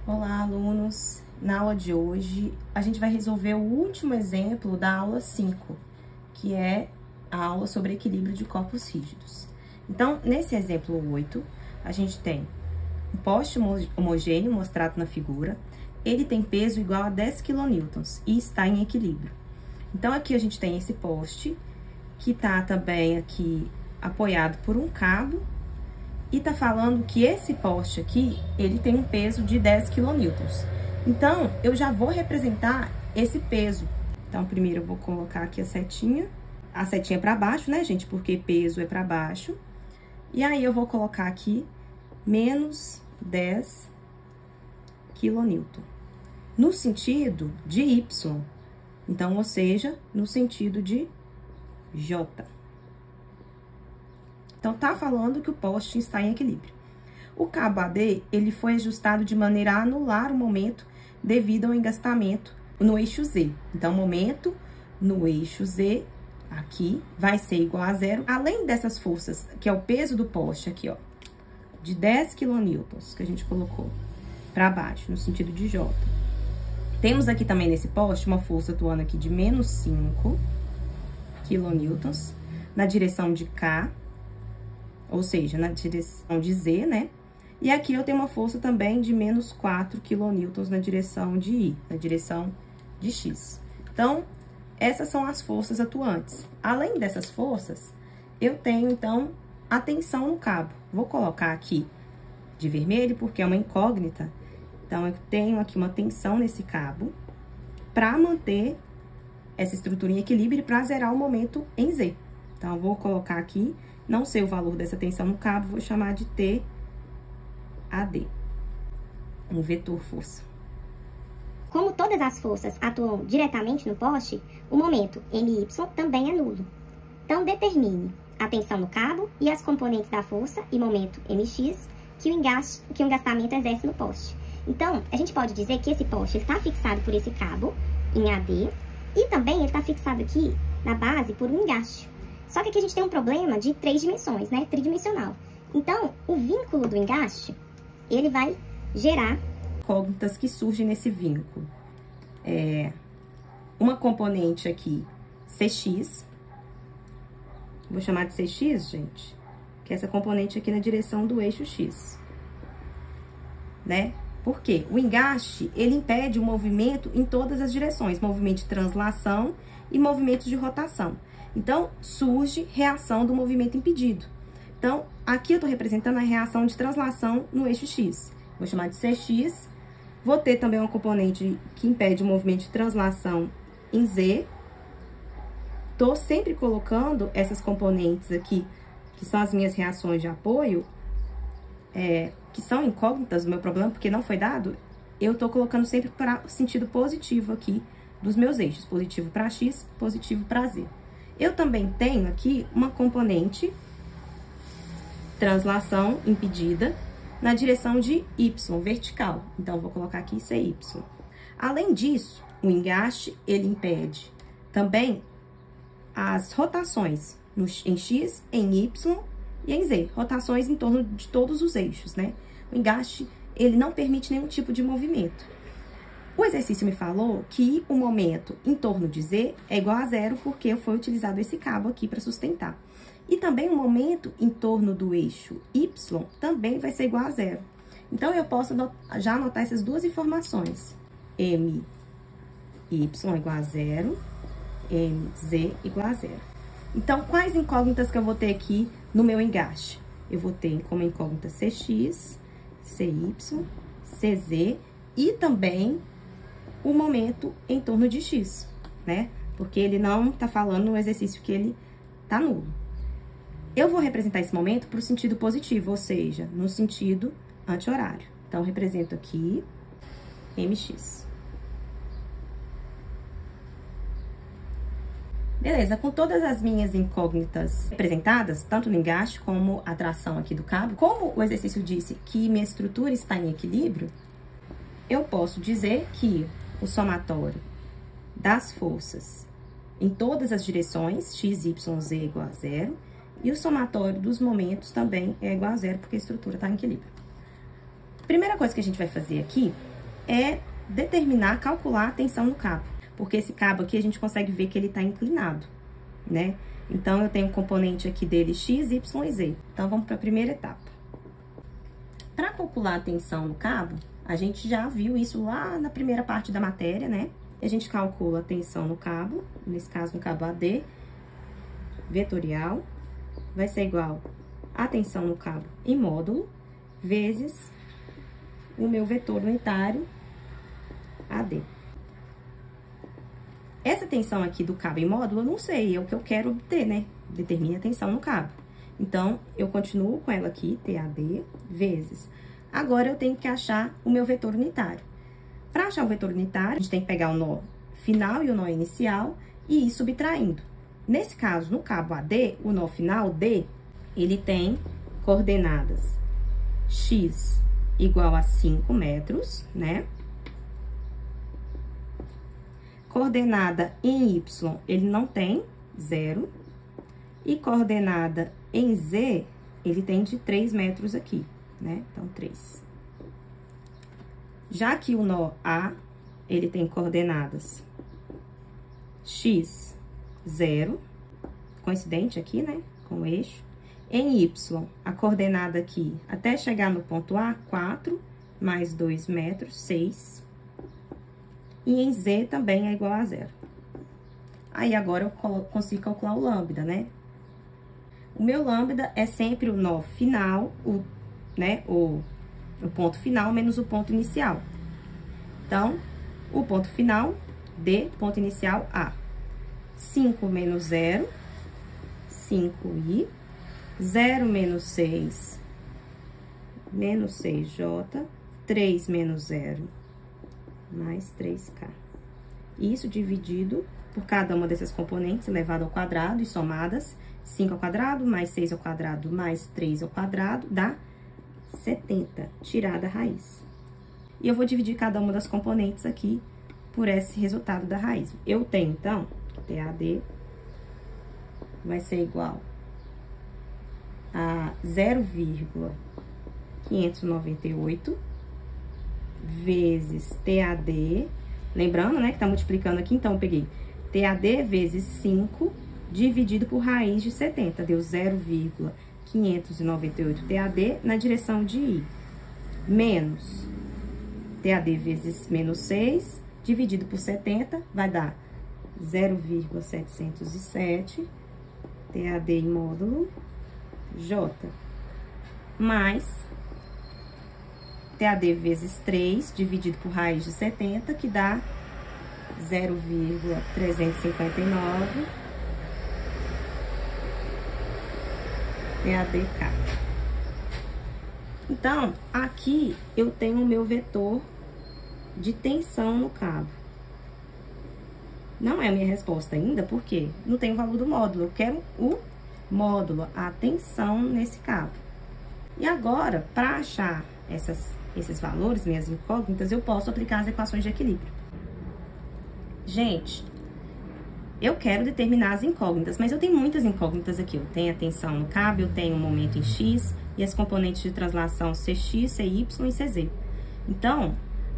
Olá, alunos! Na aula de hoje, a gente vai resolver o último exemplo da aula 5, que é a aula sobre equilíbrio de corpos rígidos. Então, nesse exemplo 8, a gente tem um poste homogêneo mostrado na figura, ele tem peso igual a 10 kN e está em equilíbrio. Então, aqui a gente tem esse poste, que está também aqui apoiado por um cabo, e tá falando que esse poste aqui, ele tem um peso de 10 kN. Então, eu já vou representar esse peso. Então, primeiro eu vou colocar aqui a setinha para baixo, né, gente? Porque peso é para baixo. E aí, eu vou colocar aqui menos 10 kN. No sentido de Y. Então, ou seja, no sentido de J. Então, tá falando que o poste está em equilíbrio. O cabo AD, ele foi ajustado de maneira a anular o momento devido ao engastamento no eixo Z. Então, o momento no eixo Z, aqui, vai ser igual a zero. Além dessas forças, que é o peso do poste aqui, ó, de 10 kN, que a gente colocou para baixo, no sentido de J. Temos aqui também nesse poste uma força atuando aqui de menos 5 kN na direção de K, ou seja, na direção de Z, né? E aqui eu tenho uma força também de menos 4 kN na direção de Y, na direção de X. Então, essas são as forças atuantes. Além dessas forças, eu tenho, então, a tensão no cabo. Vou colocar aqui de vermelho, porque é uma incógnita. Então, eu tenho aqui uma tensão nesse cabo para manter essa estrutura em equilíbrio e para zerar o momento em Z. Então, eu vou colocar aqui, não sei o valor dessa tensão no cabo, vou chamar de TAD, um vetor força. Como todas as forças atuam diretamente no poste, o momento MY também é nulo. Então, determine a tensão no cabo e as componentes da força e momento MX que o engastamento exerce no poste. Então, a gente pode dizer que esse poste está fixado por esse cabo em AD e também ele está fixado aqui na base por um engaste. Só que aqui a gente tem um problema de 3 dimensões, né? Tridimensional. Então, o vínculo do engaste, ele vai gerar incógnitas que surgem nesse vínculo. Uma componente aqui, CX. Vou chamar de CX, gente, que é essa componente aqui na direção do eixo X. Né? Por quê? O engaste, ele impede o movimento em todas as direções. Movimento de translação e movimentos de rotação. Então, surge reação do movimento impedido. Então, aqui eu estou representando a reação de translação no eixo X. Vou chamar de CX. Vou ter também uma componente que impede o movimento de translação em Z. Estou sempre colocando essas componentes aqui, que são as minhas reações de apoio, que são incógnitas do meu problema, porque não foi dado. Eu estou colocando sempre para o sentido positivo aqui dos meus eixos. Positivo para X, positivo para Z. Eu também tenho aqui uma componente translação impedida na direção de Y, vertical. Então, eu vou colocar aqui CY. Além disso, o engaste, ele impede também as rotações em X, em Y e em Z. Rotações em torno de todos os eixos, né? O engaste, ele não permite nenhum tipo de movimento. O exercício me falou que o momento em torno de Z é igual a zero, porque foi utilizado esse cabo aqui para sustentar. E também o momento em torno do eixo Y também vai ser igual a zero. Então, eu posso já anotar essas duas informações. MY igual a zero, MZ igual a zero. Então, quais incógnitas que eu vou ter aqui no meu engaste? Eu vou ter como incógnita CX, CY, CZ e também o momento em torno de X, né? Porque ele não tá falando no exercício que ele tá nulo. Eu vou representar esse momento para o sentido positivo, ou seja, no sentido anti-horário. Então, eu represento aqui MX. Beleza, com todas as minhas incógnitas representadas, tanto no engaste como a tração aqui do cabo, como o exercício disse que minha estrutura está em equilíbrio, eu posso dizer que o somatório das forças em todas as direções, x, y, z igual a zero, e o somatório dos momentos também é igual a zero, porque a estrutura está em equilíbrio. Primeira coisa que a gente vai fazer aqui é determinar, calcular a tensão no cabo. Porque esse cabo aqui, a gente consegue ver que ele tá inclinado, né? Então, eu tenho um componente aqui dele x, y e z. Então, vamos para a primeira etapa. Para calcular a tensão no cabo, a gente já viu isso lá na primeira parte da matéria, né? A gente calcula a tensão no cabo, nesse caso no cabo AD, vetorial, vai ser igual a tensão no cabo em módulo, vezes o meu vetor unitário AD. Essa tensão aqui do cabo em módulo, eu não sei, é o que eu quero obter, né? Determine a tensão no cabo. Então, eu continuo com ela aqui, TAD, vezes. Agora, eu tenho que achar o meu vetor unitário. Para achar o vetor unitário, a gente tem que pegar o nó final e o nó inicial e ir subtraindo. Nesse caso, no cabo AD, o nó final, D, ele tem coordenadas x igual a 5 metros, né? Coordenada em Y, ele não tem, 0. E coordenada em Z, ele tem de 3 metros aqui, né? Então, 3. Já que o nó A, ele tem coordenadas x, 0, coincidente aqui, né? Com o eixo. Em Y, a coordenada aqui, até chegar no ponto A, 4, mais 2 metros, 6. E em Z também é igual a 0. Aí, agora, eu consigo calcular o lambda, né? O meu lambda é sempre o nó final, o ponto final menos o ponto inicial. Então, o ponto final, D, ponto inicial, A. 5 menos 0, 5i. 0 menos 6, menos 6j. 3 menos 0, mais 3k. Isso dividido por cada uma dessas componentes elevado ao quadrado e somadas. 5 ao quadrado, mais 6 ao quadrado, mais 3 ao quadrado, dá 70, tirada a raiz. E eu vou dividir cada uma das componentes aqui por esse resultado da raiz. Eu tenho, então, TAD vai ser igual a 0,598 vezes TAD, lembrando, né, que tá multiplicando aqui, então eu peguei TAD vezes 5 dividido por raiz de 70, deu 0,598 TAD na direção de I, menos TAD vezes menos 6, dividido por 70, vai dar 0,707 TAD em módulo J, mais TAD vezes 3, dividido por raiz de 70, que dá 0,359 TADK. Então, aqui eu tenho o meu vetor de tensão no cabo. Não é a minha resposta ainda, porque não tem o valor do módulo. Eu quero o módulo, a tensão nesse cabo. E agora, para achar esses valores, minhas incógnitas, eu posso aplicar as equações de equilíbrio. Gente, eu quero determinar as incógnitas, mas eu tenho muitas incógnitas aqui. Eu tenho a tensão no cabo, eu tenho o momento em X e as componentes de translação CX, CY e CZ. Então,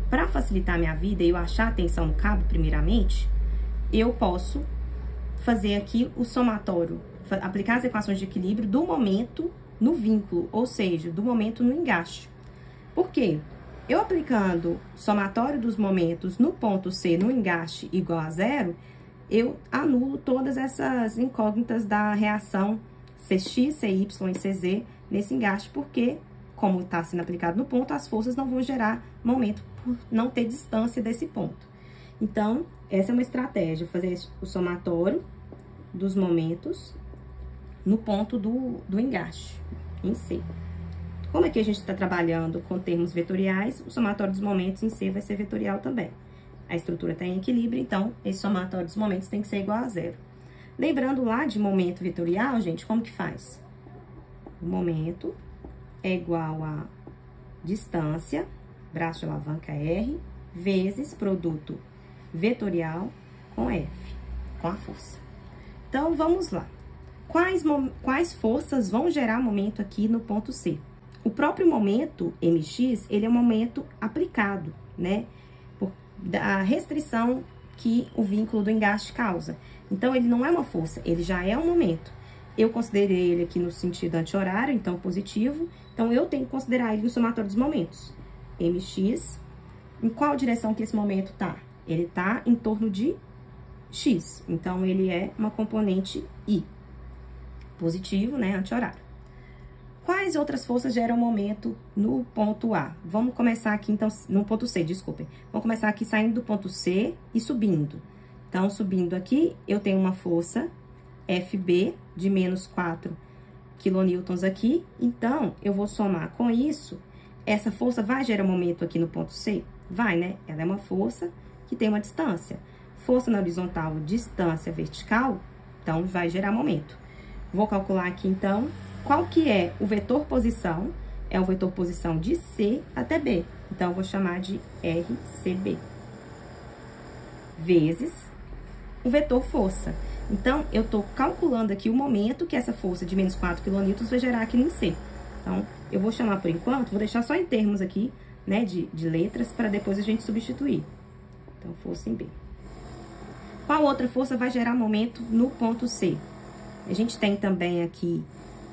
para facilitar a minha vida e eu achar a tensão no cabo, primeiramente, eu posso fazer aqui o somatório, aplicar as equações de equilíbrio do momento no vínculo, ou seja, do momento no engaste. Por quê? Eu aplicando somatório dos momentos no ponto C, no engaste igual a 0, eu anulo todas essas incógnitas da reação CX, CY e CZ nesse engaste, porque, como está sendo aplicado no ponto, as forças não vão gerar momento por não ter distância desse ponto. Então, essa é uma estratégia, fazer o somatório dos momentos no ponto do engaste, em C. Como aqui a gente está trabalhando com termos vetoriais, o somatório dos momentos em C vai ser vetorial também. A estrutura está em equilíbrio, então, esse somatório dos momentos tem que ser igual a 0. Lembrando lá de momento vetorial, gente, como que faz? O momento é igual a distância, braço de alavanca R, vezes produto vetorial com F, com a força. Então, vamos lá. Quais forças vão gerar momento aqui no ponto C? O próprio momento, mx, ele é um momento aplicado, né? Da restrição que o vínculo do engaste causa. Então, ele não é uma força, ele já é um momento. Eu considerei ele aqui no sentido anti-horário, então positivo. Então, eu tenho que considerar ele no somatório dos momentos. Mx, em qual direção que esse momento tá? Ele tá em torno de x. Então, ele é uma componente I. Positivo, né? Anti-horário. Quais outras forças geram momento no ponto A? Vamos começar aqui, então, no ponto C, desculpem. Vamos começar aqui saindo do ponto C e subindo. Então, subindo aqui, eu tenho uma força FB de menos 4 kN aqui. Então, eu vou somar com isso. Essa força vai gerar momento aqui no ponto C? Vai, né? Ela é uma força que tem uma distância. Força na horizontal, distância vertical, então, vai gerar momento. Vou calcular aqui, então, qual que é o vetor posição? É o vetor posição de C até B. Então, eu vou chamar de RCB. Vezes o vetor força. Então, eu tô calculando aqui o momento que essa força de menos 4 kN vai gerar aqui no C. Então, eu vou chamar por enquanto, vou deixar só em termos aqui, né, de letras, para depois a gente substituir. Então, força em B. Qual outra força vai gerar momento no ponto C? A gente tem também aqui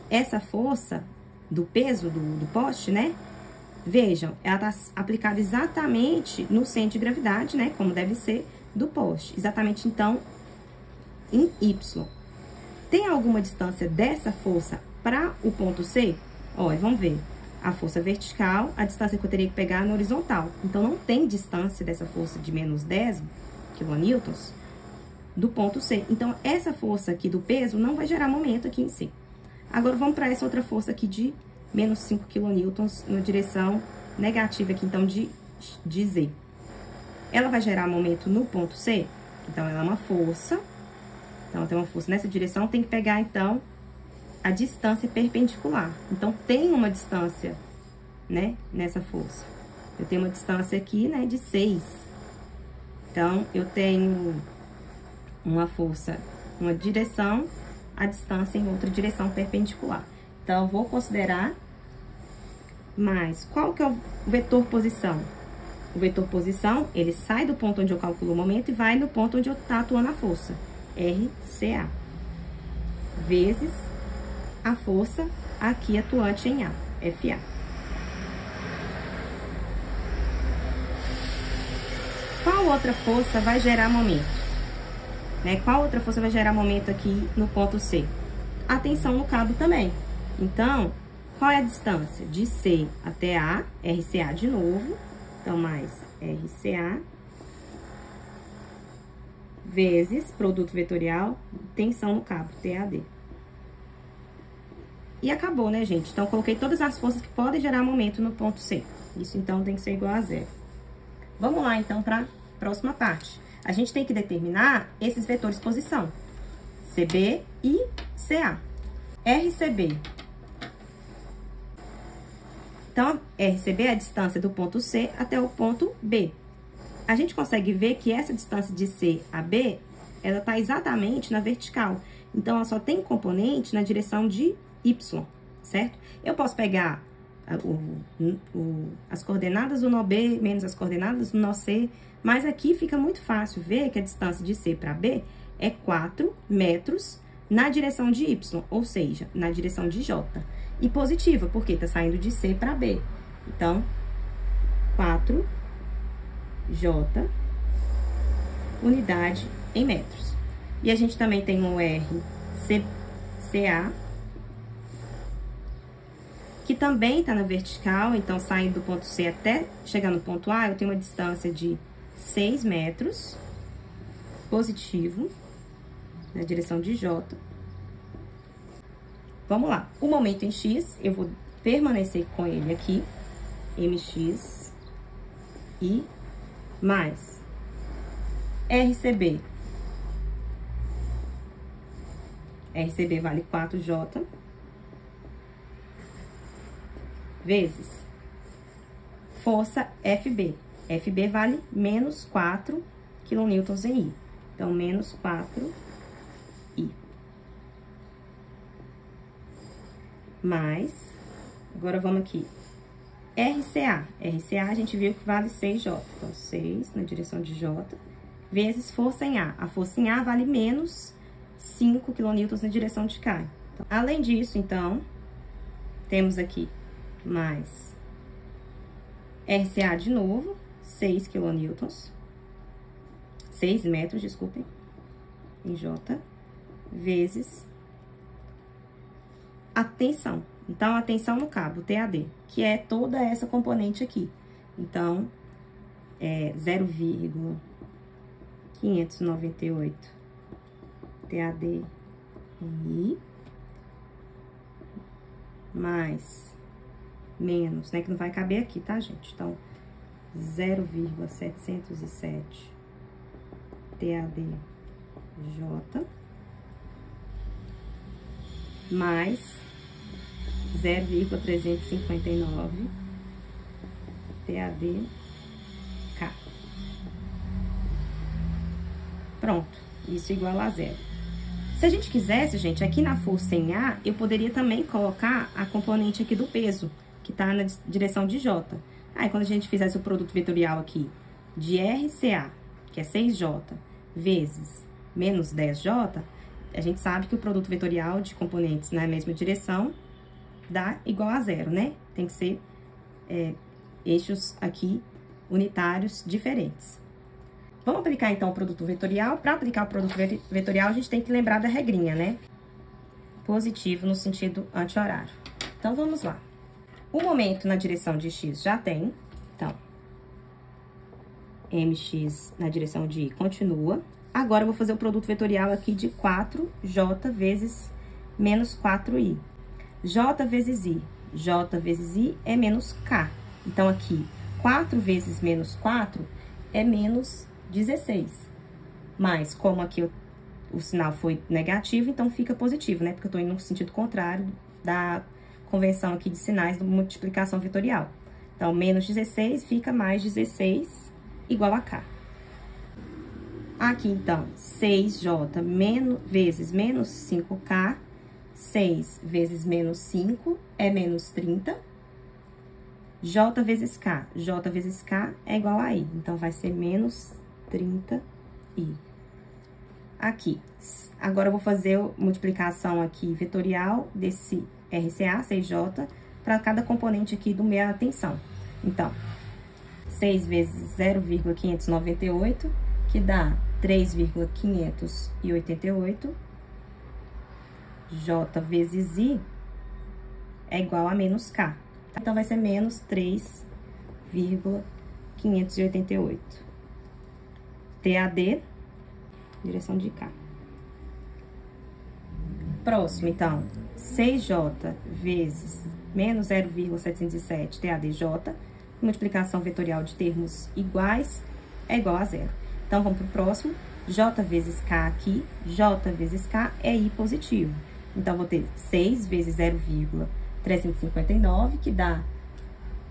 essa força do peso do poste, né? Vejam, ela está aplicada exatamente no centro de gravidade, né? Como deve ser do poste. Exatamente, então, em Y. Tem alguma distância dessa força para o ponto C? Olha, vamos ver. A força vertical, a distância que eu teria que pegar no horizontal. Então, não tem distância dessa força de menos 10 kN do ponto C. Então, essa força aqui do peso não vai gerar momento aqui em C. Agora, vamos para essa outra força aqui de menos 5 kN na direção negativa aqui, então, de Z. Ela vai gerar momento no ponto C? Então, ela é uma força. Então, tem uma força nessa direção, tem que pegar, então, a distância perpendicular. Então, tem uma distância, né, nessa força. Eu tenho uma distância aqui, né, de 6. Então, eu tenho uma força, uma direção, a distância em outra direção perpendicular. Então, eu vou considerar mais. Qual que é o vetor posição? O vetor posição, ele sai do ponto onde eu calculo o momento e vai no ponto onde eu tá atuando a força. RCA. Vezes a força aqui atuante em A, FA. Qual outra força vai gerar momento? Né? Qual outra força vai gerar momento aqui no ponto C? A tensão no cabo também. Então, qual é a distância? De C até A, RCA de novo. Então, mais RCA. Vezes produto vetorial, tensão no cabo, TAD. E acabou, né, gente? Então, coloquei todas as forças que podem gerar momento no ponto C. Isso, então, tem que ser igual a zero. Vamos lá, então, para a próxima parte. A gente tem que determinar esses vetores de posição. CB e CA. RCB. Então, RCB é a distância do ponto C até o ponto B. A gente consegue ver que essa distância de C a B, ela está exatamente na vertical. Então, ela só tem componente na direção de Y, certo? Eu posso pegar as coordenadas do nó B menos as coordenadas do nó C, mas aqui fica muito fácil ver que a distância de C para B é 4 metros na direção de Y, ou seja, na direção de J. E positiva, porque está saindo de C para B. Então, 4J unidade em metros. E a gente também tem um RCA, que também está na vertical, então, saindo do ponto C até chegar no ponto A, eu tenho uma distância de 6 metros, positivo, na direção de J. Vamos lá. O momento em X, eu vou permanecer com ele aqui, MX, e mais RCB. RCB vale 4J. Vezes força FB. FB vale menos 4 kN em I. Então, menos 4I. Mais, agora vamos aqui, RCA. RCA a gente viu que vale 6J. Então, 6 na direção de J, vezes força em A. A força em A vale menos 5 kN na direção de K. Então, além disso, então, temos aqui mais RCA de novo, 6 kN, 6 metros, desculpem, em J, vezes a tensão. Então, a tensão no cabo, TAD, que é toda essa componente aqui. Então, é 0,598 TAD em I, mais, menos, né, que não vai caber aqui, tá, gente? Então, 0,707 TAD J, mais 0,359 TAD K. Pronto, isso igual a 0. Se a gente quisesse, gente, aqui na força em A, eu poderia também colocar a componente aqui do peso, que tá na direção de J. Aí, quando a gente fizesse o produto vetorial aqui de RCA, que é 6J, vezes menos 10J, a gente sabe que o produto vetorial de componentes na mesma direção dá igual a 0, né? Tem que ser eixos aqui unitários diferentes. Vamos aplicar, então, o produto vetorial. Para aplicar o produto vetorial, a gente tem que lembrar da regrinha, né? Positivo no sentido anti-horário. Então, vamos lá. O momento na direção de X já tem. Então, MX na direção de Y continua. Agora, eu vou fazer o produto vetorial aqui de 4J vezes menos 4I. J vezes I. J vezes I é menos K. Então, aqui, 4 vezes menos 4 é menos 16. Mas, como aqui o sinal foi negativo, então fica positivo, né? Porque eu tô indo no sentido contrário da convenção aqui de sinais de multiplicação vetorial. Então, menos 16 fica mais 16 igual a K. Aqui, então, 6J vezes menos 5K, 6 vezes menos 5 é menos 30. J vezes K é igual a I. Então, vai ser menos 30I. Aqui. Agora, eu vou fazer a multiplicação aqui vetorial desse RCA, 6J, para cada componente aqui do meio da tensão. Então, 6 vezes 0,598, que dá 3,588. J vezes I é igual a menos K. Então, vai ser menos 3,588. TAD, direção de K. Próximo, então, 6J vezes menos 0,707 TADJ, multiplicação vetorial de termos iguais é igual a 0. Então, vamos para o próximo. J vezes K aqui, J vezes K é I positivo. Então, vou ter 6 vezes 0,359, que dá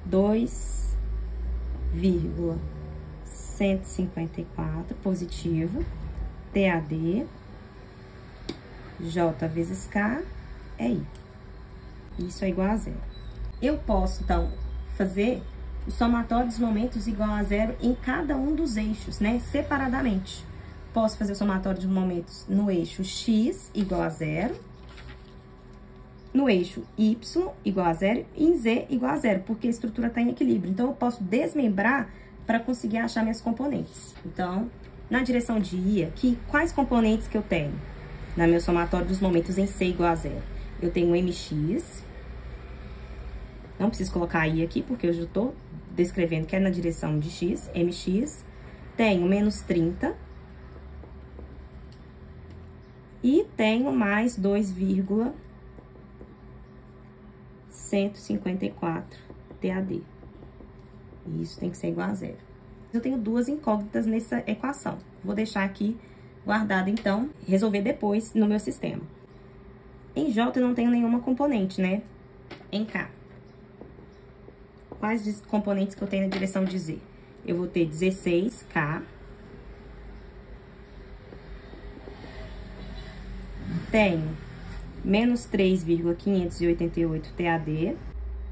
2,154 positivo. TAD, J vezes K é I. Isso é igual a 0. Eu posso, então, fazer o somatório dos momentos igual a 0 em cada um dos eixos, né? Separadamente. Posso fazer o somatório de momentos no eixo X igual a 0, no eixo Y igual a 0 e em Z igual a 0, porque a estrutura está em equilíbrio. Então, eu posso desmembrar para conseguir achar minhas componentes. Então, na direção de I aqui, quais componentes que eu tenho? No meu somatório dos momentos em C igual a 0. Eu tenho MX, não preciso colocar I aqui, porque eu já estou descrevendo que é na direção de X, MX. Tenho menos 30. E tenho mais 2,154 TAD. E isso tem que ser igual a 0. Eu tenho duas incógnitas nessa equação. Vou deixar aqui guardada, então, resolver depois no meu sistema. Em J eu não tenho nenhuma componente, né? Em K. Quais componentes que eu tenho na direção de Z? Eu vou ter 16K. Tenho menos 3,588 TAD.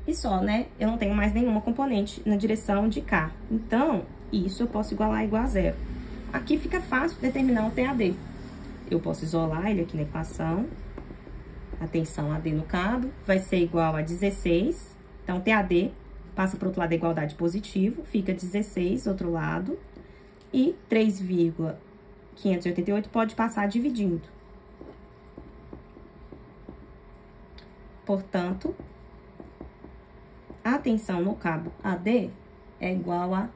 e só, né? Eu não tenho mais nenhuma componente na direção de cá. Então, isso eu posso igualar igual a zero. Aqui fica fácil determinar o TAD. Eu posso isolar ele aqui na equação. A tensão AD no cabo vai ser igual a 16. Então, TAD passa para o outro lado da igualdade positivo, fica 16, outro lado. E 3,588 pode passar dividindo. Portanto, a tensão no cabo AD é igual a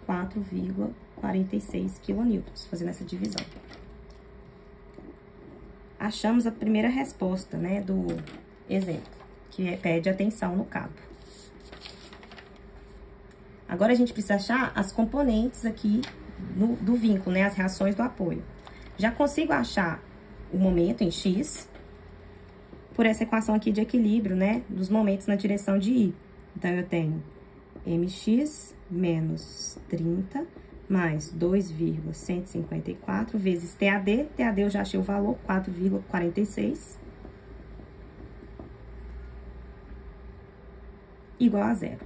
4,46 kN, fazendo essa divisão. Achamos a primeira resposta, né, do exemplo, que pede a tensão no cabo. Agora, a gente precisa achar as componentes aqui do vínculo, né, as reações do apoio. Já consigo achar o momento em X por essa equação aqui de equilíbrio, né, dos momentos na direção de I. Então, eu tenho mx menos 30 mais 2,154 vezes TAD. TAD eu já achei o valor, 4,46. Igual a zero.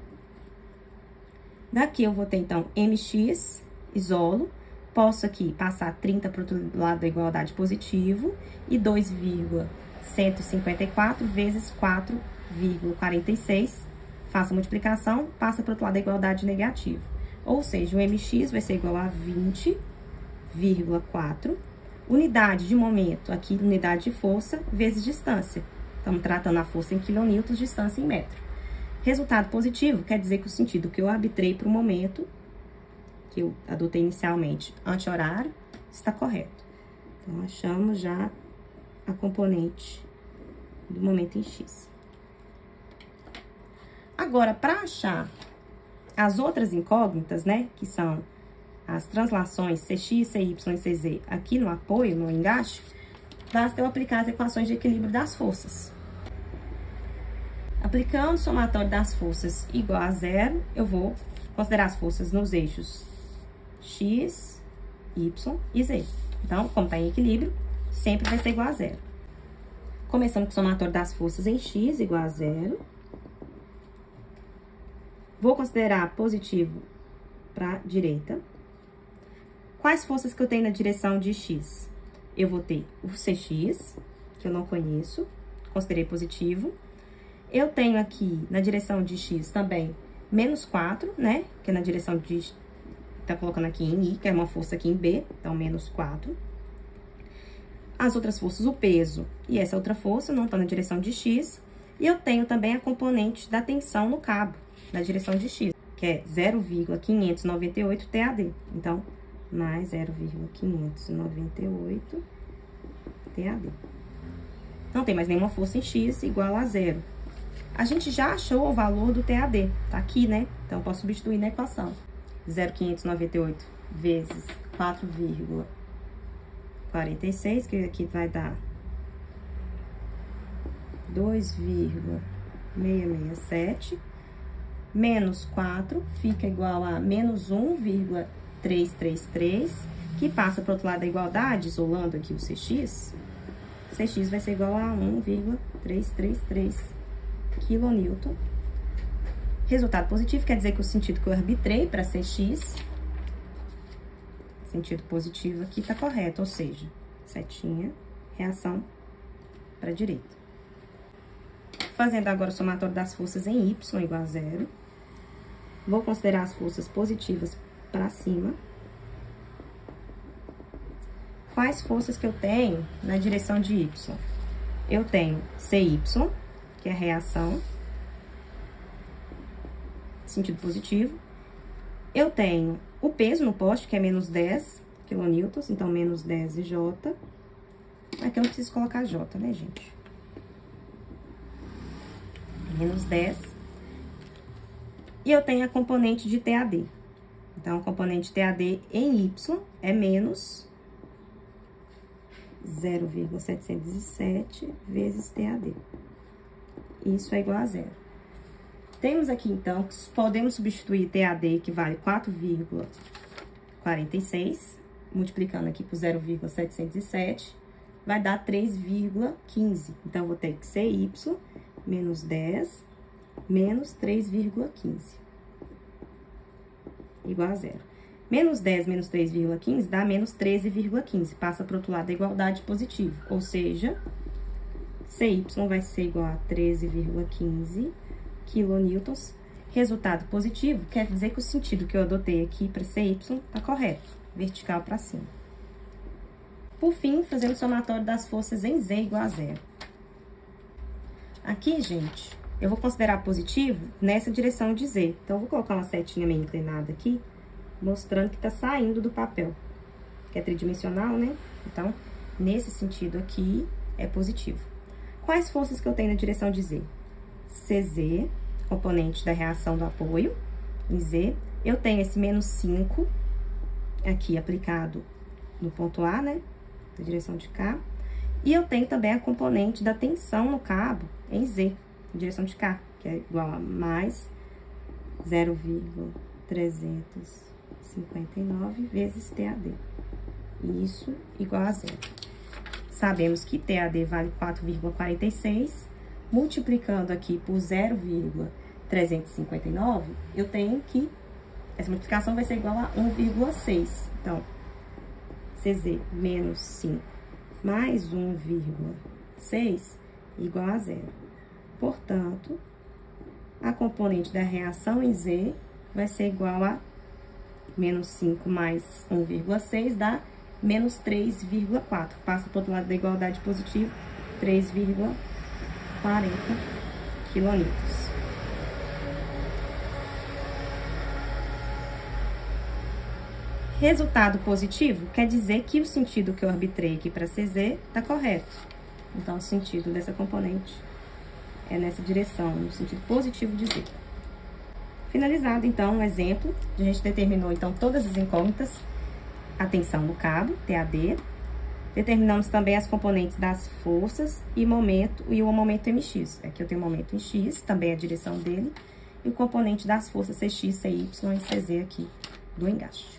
Daqui eu vou ter, então, mx, isolo. Posso aqui passar 30 para o outro lado da igualdade positivo. E 2,154 vezes 4,46. Faço a multiplicação, passa para o outro lado da igualdade negativa. Ou seja, o mx vai ser igual a 20,4. Unidade de momento, aqui, unidade de força, vezes distância. Estamos tratando a força em quilonewtons, distância em metro. Resultado positivo quer dizer que o sentido que eu arbitrei para o momento, que eu adotei inicialmente anti-horário, está correto. Então, achamos já a componente do momento em X. Agora, para achar as outras incógnitas, né, que são as translações CX, CY e CZ aqui no apoio, no engaste, basta eu aplicar as equações de equilíbrio das forças. Aplicando o somatório das forças igual a zero, eu vou considerar as forças nos eixos X, Y e Z. Então, como está em equilíbrio, sempre vai ser igual a zero. Começando com o somatório das forças em X igual a zero. Vou considerar positivo para a direita. Quais forças que eu tenho na direção de X? Eu vou ter o CX, que eu não conheço, considerei positivo. Eu tenho aqui, na direção de X também, menos 4, né? Que é na direção de... Tá colocando aqui em I, que é uma força aqui em B, então menos 4. As outras forças, o peso e essa outra força, não estão na direção de X. E eu tenho também a componente da tensão no cabo, na direção de X, que é 0,598 TAD. Então, mais 0,598 TAD. Não tem mais nenhuma força em X igual a zero. A gente já achou o valor do TAD, tá aqui, né? Então, posso substituir na equação. 0,598 vezes 4,46, que aqui vai dar 2,667. Menos 4 fica igual a menos 1,333, que passa para o outro lado da igualdade, isolando aqui o CX. CX vai ser igual a 1,333 kN. Resultado positivo quer dizer que o sentido que eu arbitrei para CX, sentido positivo aqui, está correto, ou seja, setinha, reação para a direita. Fazendo agora o somatório das forças em Y igual a zero. Vou considerar as forças positivas para cima. Quais forças que eu tenho na direção de Y? Eu tenho CY, que é a reação, sentido positivo. Eu tenho o peso no poste, que é menos 10 kN, então menos 10 J. Aqui eu não preciso colocar J, né, gente? Menos 10. E eu tenho a componente de TAD. Então, a componente TAD em Y é menos 0,707 vezes TAD. Isso é igual a zero. Temos aqui, então, que podemos substituir TAD, que vale 4,46, multiplicando aqui por 0,707, vai dar 3,15. Então, vou ter que ser Y menos 10 menos 3,15. Igual a zero. Menos 10 menos 3,15 dá menos 13,15. Passa para o outro lado da igualdade positivo. Ou seja, CY vai ser igual a 13,15 quilonewtons. Resultado positivo quer dizer que o sentido que eu adotei aqui para CY está correto. Vertical para cima. Por fim, fazendo o somatório das forças em Z igual a zero. Aqui, gente, eu vou considerar positivo nessa direção de Z. Então, eu vou colocar uma setinha meio inclinada aqui, mostrando que tá saindo do papel, que é tridimensional, né? Então, nesse sentido aqui, é positivo. Quais forças que eu tenho na direção de Z? CZ, componente da reação do apoio, em Z. Eu tenho esse menos 5 aqui aplicado no ponto A, né? Na direção de cá. E eu tenho também a componente da tensão no cabo em Z, na direção de cá, que é igual a mais 0,359 vezes TAD. Isso igual a zero. Sabemos que TAD vale 4,46. Multiplicando aqui por 0,359, eu tenho que... essa multiplicação vai ser igual a 1,6. Então, CZ menos 5 mais 1,6 igual a zero. Portanto, a componente da reação em Z vai ser igual a menos 5 mais 1,6 dá menos 3,4. Passa para o outro lado da igualdade positiva, 3,40 quilonewtons. Resultado positivo quer dizer que o sentido que eu arbitrei aqui para CZ está correto. Então, o sentido dessa componente é nessa direção, no sentido positivo de Z. Finalizado, então, um exemplo. A gente determinou, então, todas as incógnitas. A tensão no cabo, TAD. Determinamos também as componentes das forças e o momento MX. Aqui eu tenho o momento em X, também a direção dele. E o componente das forças CX, CY e CZ aqui do engaste.